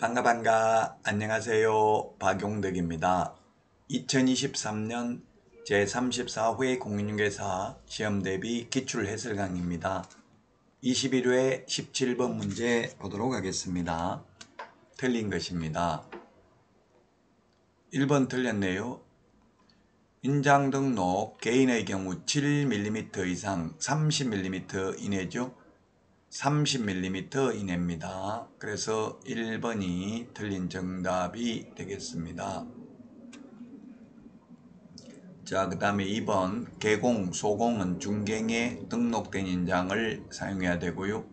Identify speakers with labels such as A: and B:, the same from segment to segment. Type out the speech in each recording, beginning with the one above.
A: 반가 안녕하세요. 박용덕입니다. 2023년 제34회 공인중개사 시험대비 기출해설 강의입니다. 21회 17번 문제 보도록 하겠습니다. 틀린 것입니다. 1번 틀렸네요. 인장 등록 개인의 경우 7mm 이상 30mm 이내죠. 30mm 이내입니다. 그래서 1번이 틀린 정답이 되겠습니다. 자, 그 다음에 2번 개공, 소공은 중개에 등록된 인장을 사용해야 되고요.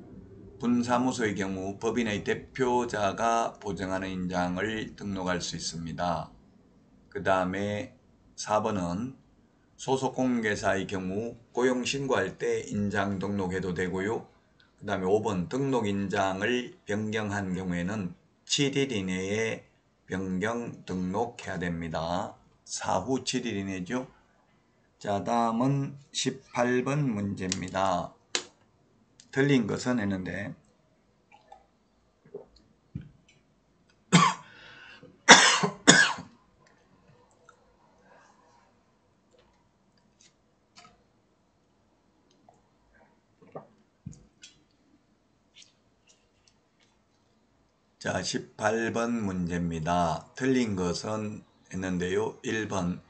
A: 분사무소의 경우 법인의 대표자가 보증하는 인장을 등록할 수 있습니다. 그 다음에 4번은 소속공인중개사의 경우 고용신고할 때 인장 등록해도 되고요. 그 다음에 5번 등록인장을 변경한 경우에는 7일 이내에 변경 등록해야 됩니다. 사후 7일 이내죠. 자, 다음은 18번 문제입니다. 틀린 것은 했는데 자, 18번 문제입니다. 틀린 것은 했는데요. 1번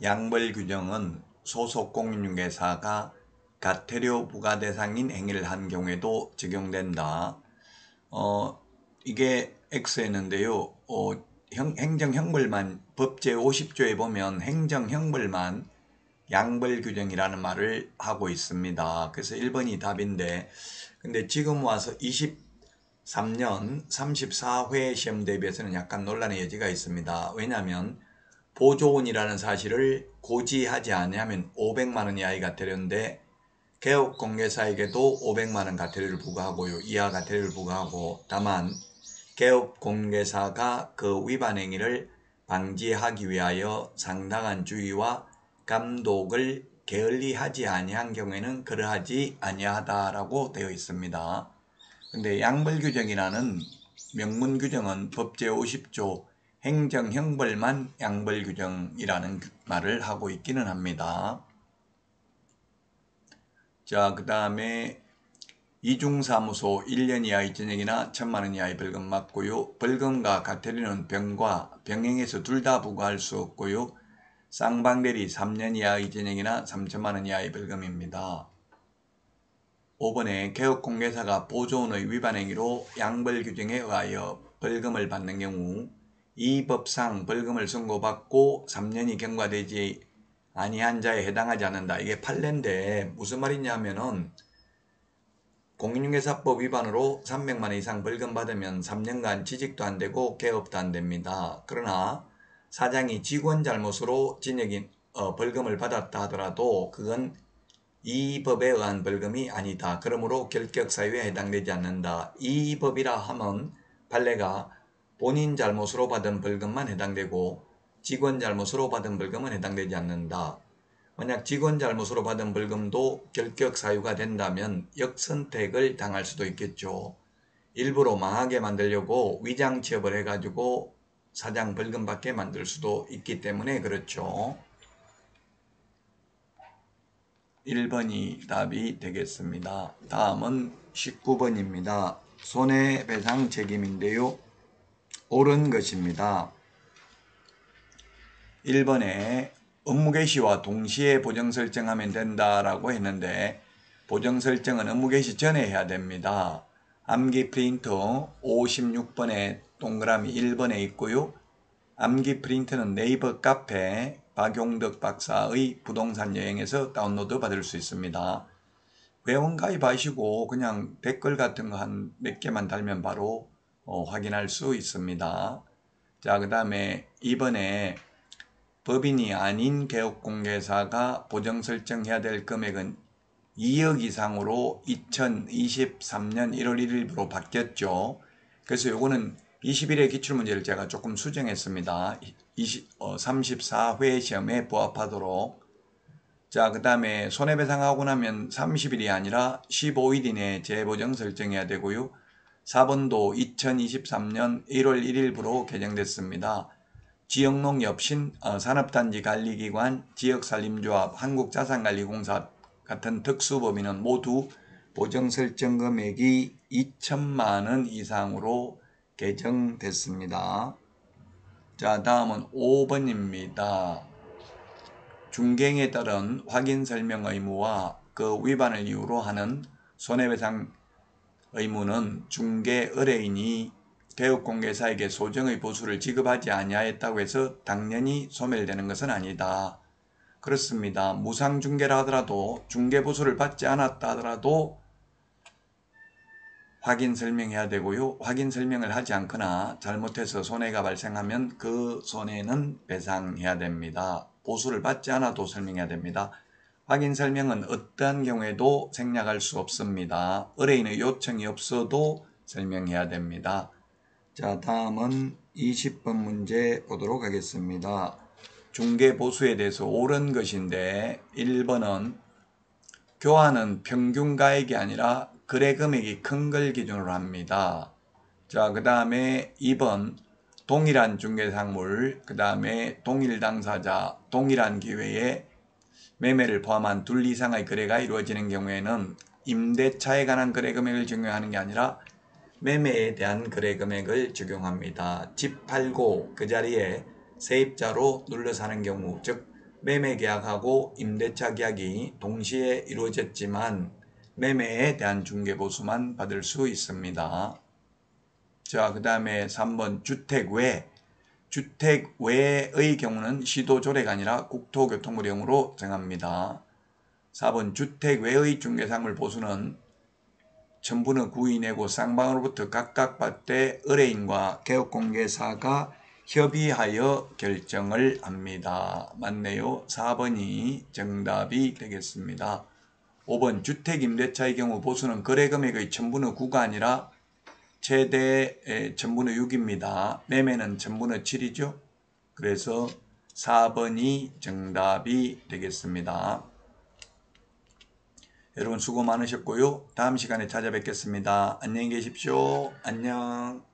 A: 양벌 규정은 소속 공인중개사가 과태료 부과 대상인 행위를 한 경우에도 적용된다. 이게 X였는데요. 행정형벌만 법 제50조에 보면 행정형벌만 양벌 규정이라는 말을 하고 있습니다. 그래서 1번이 답인데, 근데 지금 와서 23년 34회 시험 대비해서는 약간 논란의 여지가 있습니다. 왜냐하면 보조원이라는 사실을 고지하지 않으면 500만원 이하의 과태료인데 개업공개사에게도 500만원 과태료를 부과하고요. 이하 과태료를 부과하고, 다만 개업공개사가 그 위반 행위를 방지하기 위하여 상당한 주의와 감독을 게을리하지 아니한 경우에는 그러하지 아니하다라고 되어 있습니다. 근데 양벌규정이라는 명문규정은 법 제50조 행정형벌만 양벌규정이라는 말을 하고 있기는 합니다. 자, 그 다음에 이중사무소 1년 이하의 전역이나 1000만원 이하의 벌금 맞고요. 벌금과 과태료는 병행해서 둘 다 부과할 수 없고요. 쌍방대리 3년 이하의 전역이나 3000만원 이하의 벌금입니다. 5번에 개업공개사가 보조원의 위반 행위로 양벌 규정에 의하여 벌금을 받는 경우 이 법상 벌금을 선고받고 3년이 경과되지 아니한 자에 해당하지 않는다. 이게 판례인데 무슨 말이냐 하면은 공인중개사법 위반으로 300만원 이상 벌금 받으면 3년간 취직도 안 되고 개업도 안 됩니다. 그러나 사장이 직원 잘못으로 벌금을 받았다 하더라도 그건 이 법에 의한 벌금이 아니다. 그러므로 결격사유에 해당되지 않는다. 이 법이라 하면 판례가 본인 잘못으로 받은 벌금만 해당되고 직원 잘못으로 받은 벌금은 해당되지 않는다. 만약 직원 잘못으로 받은 벌금도 결격 사유가 된다면 역선택을 당할 수도 있겠죠. 일부러 망하게 만들려고 위장 취업을 해가지고 사장 벌금 받게 만들 수도 있기 때문에 그렇죠. 1번이 답이 되겠습니다. 다음은 19번입니다. 손해배상 책임인데요. 옳은 것입니다. 1번에 업무 개시와 동시에 보정 설정하면 된다라고 했는데 보정 설정은 업무 개시 전에 해야 됩니다. 암기 프린터 56번에 동그라미 1번에 있고요. 암기 프린터는 네이버 카페 박용덕 박사의 부동산 여행에서 다운로드 받을 수 있습니다. 회원 가입하시고 그냥 댓글 같은 거 한 몇 개만 달면 바로 확인할 수 있습니다. 자, 그 다음에 2번에 법인이 아닌 개업공개사가 보정 설정해야 될 금액은 2억 이상으로 2023년 1월 1일부로 바뀌었죠. 그래서 요거는 21회 기출문제를 제가 조금 수정했습니다. 34회 시험에 부합하도록. 자, 그 다음에 손해배상하고 나면 30일이 아니라 15일 이내에 재보정 설정해야 되고요. 4번도 2023년 1월 1일부로 개정됐습니다. 지역농협 산업단지관리기관, 지역산림조합, 한국자산관리공사 같은 특수법인은 모두 보정설정 금액이 2천만원 이상으로 개정됐습니다. 자, 다음은 5번입니다. 중개행에 따른 확인설명 의무와 그 위반을 이유로 하는 손해배상 의무는 중개 의뢰인이 개업공개사에게 소정의 보수를 지급하지 아니하였다고 해서 당연히 소멸되는 것은 아니다. 그렇습니다. 무상중개라 하더라도 중개보수를 받지 않았다 하더라도 확인설명해야 되고요. 확인설명을 하지 않거나 잘못해서 손해가 발생하면 그 손해는 배상해야 됩니다. 보수를 받지 않아도 설명해야 됩니다. 확인설명은 어떠한 경우에도 생략할 수 없습니다. 의뢰인의 요청이 없어도 설명해야 됩니다. 자, 다음은 20번 문제 보도록 하겠습니다. 중개보수에 대해서 옳은 것인데 1번은 교환은 평균가액이 아니라 거래금액이 큰 걸 기준으로 합니다. 자, 그 다음에 2번 동일한 중개상물, 그 다음에 동일 당사자, 동일한 기회에 매매를 포함한 둘 이상의 거래가 이루어지는 경우에는 임대차에 관한 거래금액을 적용하는 게 아니라 매매에 대한 거래금액을 적용합니다. 집 팔고 그 자리에 세입자로 눌러 사는 경우, 즉 매매계약하고 임대차 계약이 동시에 이루어졌지만 매매에 대한 중개보수만 받을 수 있습니다. 자, 그 다음에 3번 주택 외의 경우는 시도조례가 아니라 국토교통부령으로 정합니다. 4번 주택 외의 중개상물 보수는 전부는 구인내고 쌍방으로부터 각각 받되 의뢰인과 개업공개사가 협의하여 결정을 합니다. 맞네요. 4번이 정답이 되겠습니다. 5번 주택임대차의 경우 보수는 거래금액의 천분의 9가 아니라 최대 천분의 6입니다. 매매는 천분의 7이죠. 그래서 4번이 정답이 되겠습니다. 여러분 수고 많으셨고요. 다음 시간에 찾아뵙겠습니다. 안녕히 계십시오. 안녕.